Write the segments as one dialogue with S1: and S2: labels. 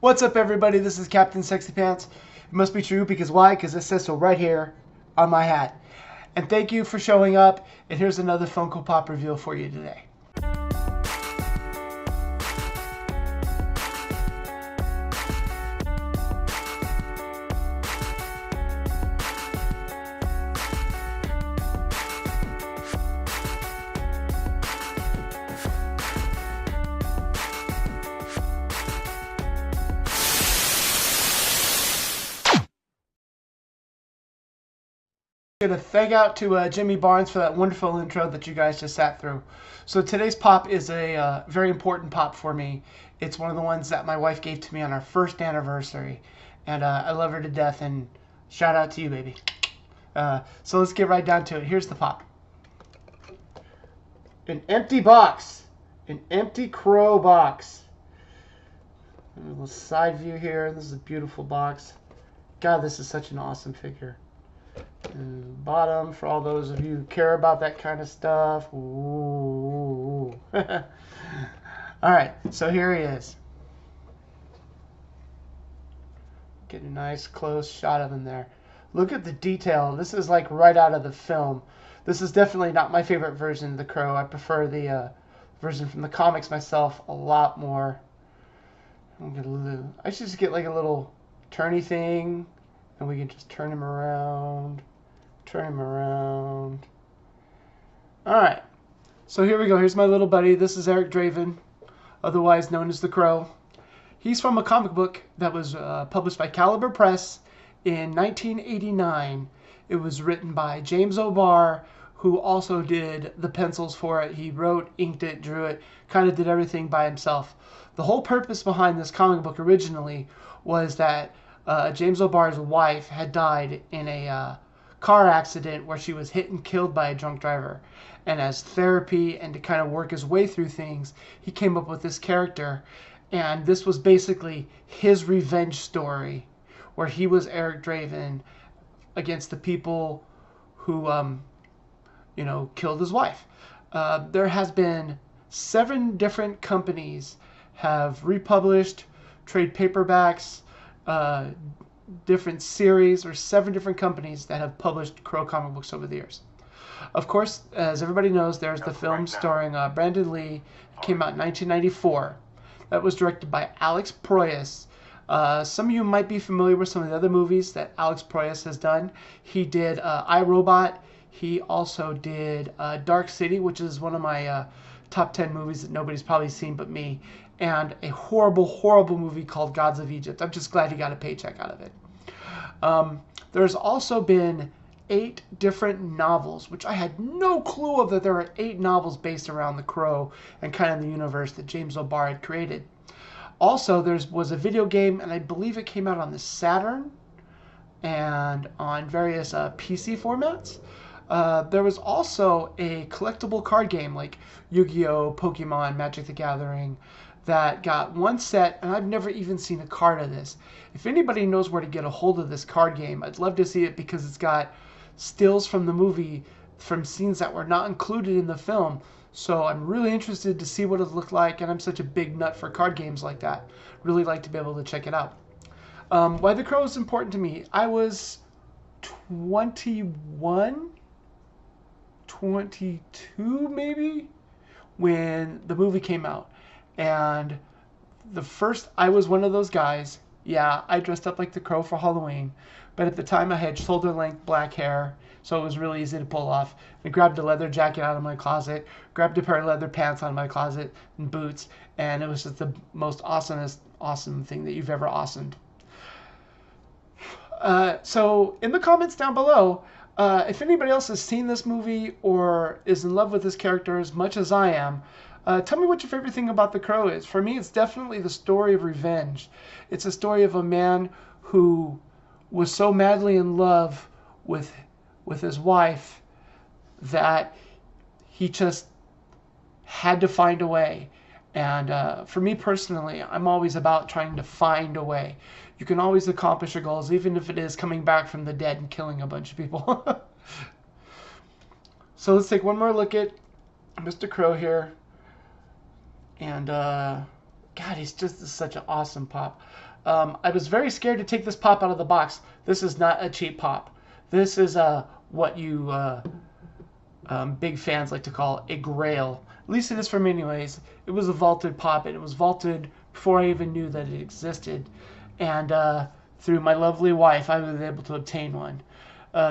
S1: What's up, everybody? This is Captain Sexy Pants. It must be true because why? Because it says so right here on my hat. And thank you for showing up. And here's another Funko Pop reveal for you today. A thank out to Jimmy Barnes for that wonderful intro that you guys just sat through. So today's pop is a very important pop for me. It's one of the ones that my wife gave to me on our first anniversary, and I love her to death. And shout out to you, baby. So let's get right down to it. Here's the pop. An empty box, an empty crow box. A little side view here. This is a beautiful box. God, this is such an awesome figure. And bottom for all those of you who care about that kind of stuff. Ooh. Alright, so here he is. Get a nice close shot of him there. Look at the detail. This is like right out of the film. This is definitely not my favorite version of the crow. I prefer the version from the comics myself a lot more. I should just get like a little turny thing, and we can just turn him around. Turn him around. Alright, so here we go. Here's my little buddy. This is Eric Draven, otherwise known as the Crow. He's from a comic book that was published by Caliber Press in 1989. It was written by James O'Barr, who also did the pencils for it. He wrote, inked it, drew it, kind of did everything by himself. The whole purpose behind this comic book originally was that James O'Barr's wife had died in a car accident where she was hit and killed by a drunk driver. And as therapy and to kind of work his way through things, he came up with this character. And this was basically his revenge story, where he was Eric Draven against the people who, killed his wife. There has been 7 different companies have republished trade paperbacks, different series, or 7 different companies that have published Crow comic books over the years. Of course, as everybody knows, there's the film starring Brandon Lee. It came out in 1994. That was directed by Alex Proyas. Some of you might be familiar with some of the other movies that Alex Proyas has done. He did iRobot. He also did Dark City, which is one of my top 10 movies that nobody's probably seen but me, and a horrible, horrible movie called Gods of Egypt. I'm just glad he got a paycheck out of it. There's also been 8 different novels, which I had no clue of, that there are 8 novels based around the Crow and kind of the universe that James O'Barr had created. Also, there was a video game, and I believe it came out on the Saturn and on various PC formats. There was also a collectible card game like Yu-Gi-Oh!, Pokemon, Magic the Gathering that got one set, and I've never even seen a card of this. If anybody knows where to get a hold of this card game, I'd love to see it, because it's got stills from the movie from scenes that were not included in the film. So I'm really interested to see what it looked like, and I'm such a big nut for card games like that. Really like to be able to check it out. Why the Crow is important to me. I was 21, 22 maybe, when the movie came out. And I was one of those guys. Yeah, I dressed up like the Crow for Halloween, but at the time I had shoulder length black hair, so it was really easy to pull off. I grabbed a leather jacket out of my closet, grabbed a pair of leather pants out of my closet, and boots, and it was just the most awesome thing that you've ever awesomed. So in the comments down below, if anybody else has seen this movie or is in love with this character as much as I am, tell me what your favorite thing about the Crow is. For me, it's definitely the story of revenge. It's a story of a man who was so madly in love with his wife that he just had to find a way. And for me personally, I'm always about trying to find a way. You can always accomplish your goals, even if it is coming back from the dead and killing a bunch of people. So let's take one more look at Mr. Crow here. And God, he's just such an awesome pop. I was very scared to take this pop out of the box. This is not a cheap pop. This is what you big fans like to call a grail. At least it is for me anyways. It was a vaulted pop, and it was vaulted before I even knew that it existed. And through my lovely wife, I was able to obtain one.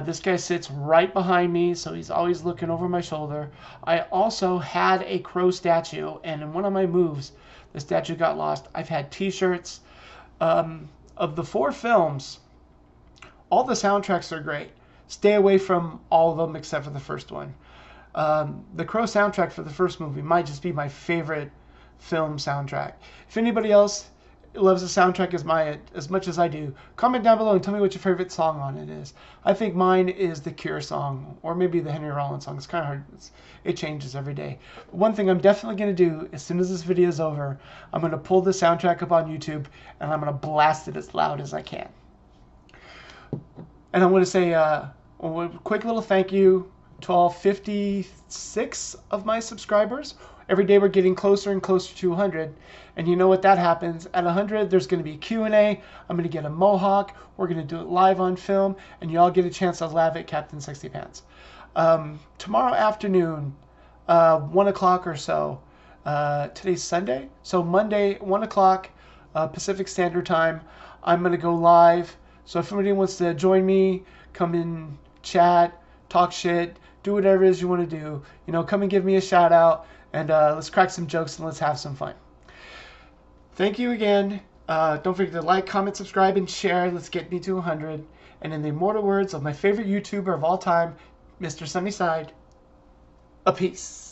S1: This guy sits right behind me, so he's always looking over my shoulder. I also had a crow statue, and in one of my moves, the statue got lost. I've had t-shirts. Of the 4 films, all the soundtracks are great. Stay away from all of them except for the first one. The Crow soundtrack for the first movie might just be my favorite film soundtrack. If anybody else loves the soundtrack as much as I do, comment down below and tell me what your favorite song on it is. I think mine is the Cure song, or maybe the Henry Rollins song. It's kind of hard. It changes every day. But one thing I'm definitely going to do as soon as this video is over, I'm going to pull the soundtrack up on YouTube and I'm going to blast it as loud as I can. And I'm going to say a quick little thank you to all 56 of my subscribers. Every day we're getting closer and closer to 100. And you know what that happens. At 100, there's going to be a Q&A. I'm going to get a mohawk. We're going to do it live on film. And you all get a chance to laugh at Captain Sexy Pants. Tomorrow afternoon, 1 o'clock or so. Today's Sunday. So Monday, 1 o'clock Pacific Standard Time. I'm going to go live. So if anybody wants to join me, come in, chat, talk shit, do whatever it is you want to do. You know, come and give me a shout out. And let's crack some jokes and let's have some fun. Thank you again. Don't forget to like, comment, subscribe, and share. Let's get me to 100. And in the immortal words of my favorite YouTuber of all time, Mr. Sunnyside, a peace.